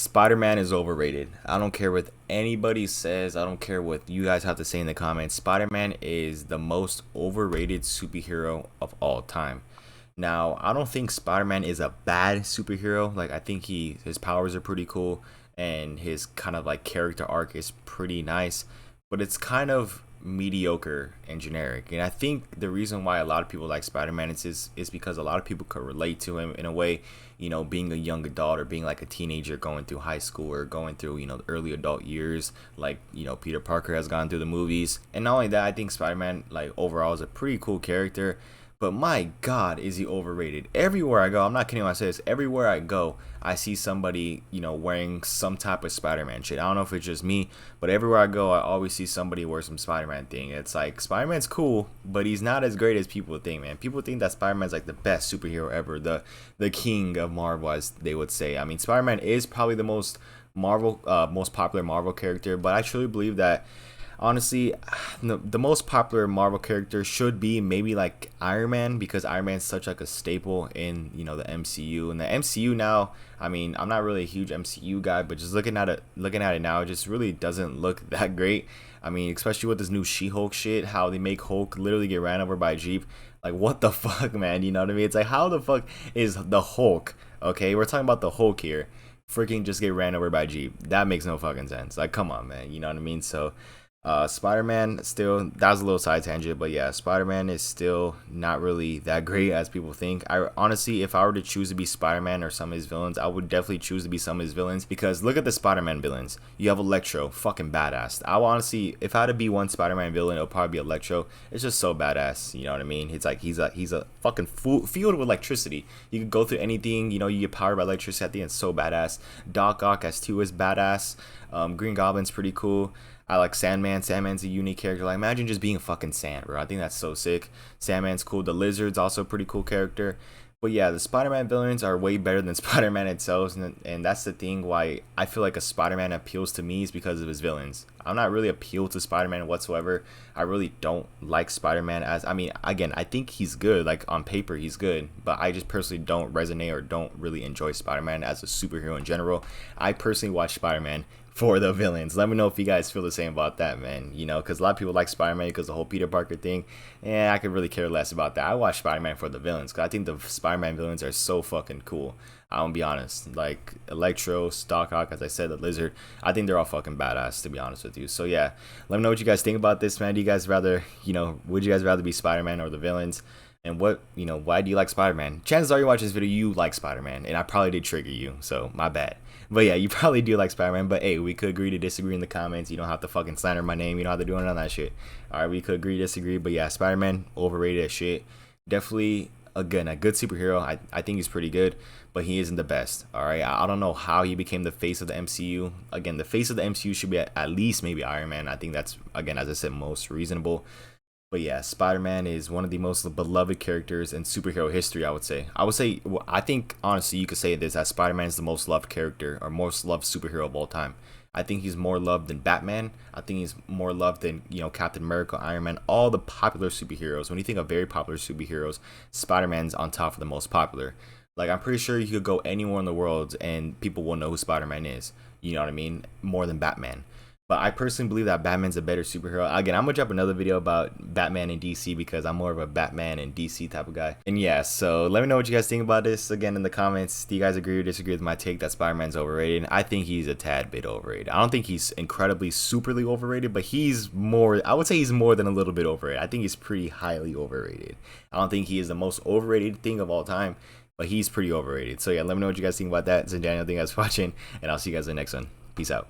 Spider-Man is overrated. I don't care what anybody says. I don't care what you guys have to say in the comments. Spider-Man is the most overrated superhero of all time. Now, I don't think Spider-Man is a bad superhero. Like, I think his powers are pretty cool and his kind of like character arc is pretty nice, but it's kind of mediocre and generic. And I think the reason why a lot of people like Spider-Man is because a lot of people could relate to him in a way, being a young adult or being like a teenager going through high school or going through, the early adult years, like, Peter Parker has gone through the movies. And not only that, I think Spider-Man, like, overall is a pretty cool character. But my God, is he overrated? Everywhere I go, I'm not kidding when I say this, everywhere I go, I see somebody, wearing some type of Spider-Man shit. I don't know if it's just me, but everywhere I go, I always see somebody wear some Spider-Man thing. It's like, Spider-Man's cool, but he's not as great as people think, man. People think that Spider-Man's like the best superhero ever, the king of Marvel, as they would say. I mean, Spider-Man is probably the most popular Marvel character, but I truly believe that honestly, the most popular Marvel character should be maybe like Iron Man, because Iron Man's such like a staple in the MCU. And the MCU now, I mean, I'm not really a huge MCU guy, but just looking at it now, it just really doesn't look that great. I mean, especially with this new She-Hulk shit, how they make Hulk literally get ran over by a Jeep. Like, what the fuck, man? You know what I mean? It's like, how the fuck is the Hulk? Okay, we're talking about the Hulk here. Freaking just get ran over by a Jeep. That makes no fucking sense. Like, come on, man. You know what I mean? So Spider-Man, still, that was a little side tangent, but yeah, Spider-Man is still not really that great as people think. I honestly, if I were to choose to be Spider-Man or some of his villains, I would definitely choose to be some of his villains, because look at the Spider-Man villains. You have Electro, fucking badass. I will honestly, if I had to be one Spider-Man villain, it'll probably be Electro. It's just so badass, you know what I mean? It's like he's a fucking field with electricity. You can go through anything, you get powered by electricity at the end. It's so badass. Doc Ock as 2 is badass. Green Goblin's pretty cool. I like Sandman. Sandman's a unique character. Like, imagine just being fucking Sand, bro. I think that's so sick. Sandman's cool. The Lizard's also a pretty cool character. But yeah, the Spider-Man villains are way better than Spider-Man itself, and that's the thing why I feel like a Spider-Man appeals to me, is because of his villains. I'm not really appealed to Spider-Man whatsoever. I really don't like Spider-Man as, I mean, again, I think he's good. Like, on paper, he's good. But I just personally don't resonate or don't really enjoy Spider-Man as a superhero in general. I personally watch Spider-Man for the villains. Let me know if you guys feel the same about that, man. Because a lot of people like Spider-Man because the whole Peter Parker thing. And I could really care less about that. I watch Spider-Man for the villains, because I think the Spider-Man villains are so fucking cool. I'm gonna be honest. Like, Electro, Doc Ock, as I said, the Lizard. I think they're all fucking badass, to be honest with you. So yeah, let me know what you guys think about this, man. Do you guys rather, would you guys rather be Spider-Man or the villains? And why do you like Spider-Man? Chances are you watch this video, you like Spider-Man, and I probably did trigger you, so my bad. But yeah, you probably do like Spider-Man, but hey, we could agree to disagree in the comments. You don't have to fucking slander my name. You don't have to do none of that shit. Alright, we could agree to disagree, but yeah, Spider-Man, overrated as shit. Definitely, again, a good superhero. I think he's pretty good, but he isn't the best. Alright, I don't know how he became the face of the MCU. Again, the face of the MCU should be at least maybe Iron Man. I think that's, again, as I said, most reasonable. But yeah, Spider-Man is one of the most beloved characters in superhero history, I would say. Well, I think, honestly, you could say this, that Spider-Man is the most loved character or most loved superhero of all time. I think he's more loved than Batman. I think he's more loved than, Captain America, Iron Man, all the popular superheroes. When you think of very popular superheroes, Spider-Man's on top of the most popular. Like, I'm pretty sure you could go anywhere in the world and people will know who Spider-Man is. You know what I mean? More than Batman. But I personally believe that Batman's a better superhero. Again, I'm going to drop another video about Batman and DC, because I'm more of a Batman and DC type of guy. And yeah, so let me know what you guys think about this, again, in the comments. Do you guys agree or disagree with my take that Spider-Man's overrated? I think he's a tad bit overrated. I don't think he's incredibly, superly overrated, but he's more, I would say he's more than a little bit overrated. I think he's pretty highly overrated. I don't think he is the most overrated thing of all time, but he's pretty overrated. So yeah, let me know what you guys think about that. So Daniel, thank you guys for watching, and I'll see you guys in the next one. Peace out.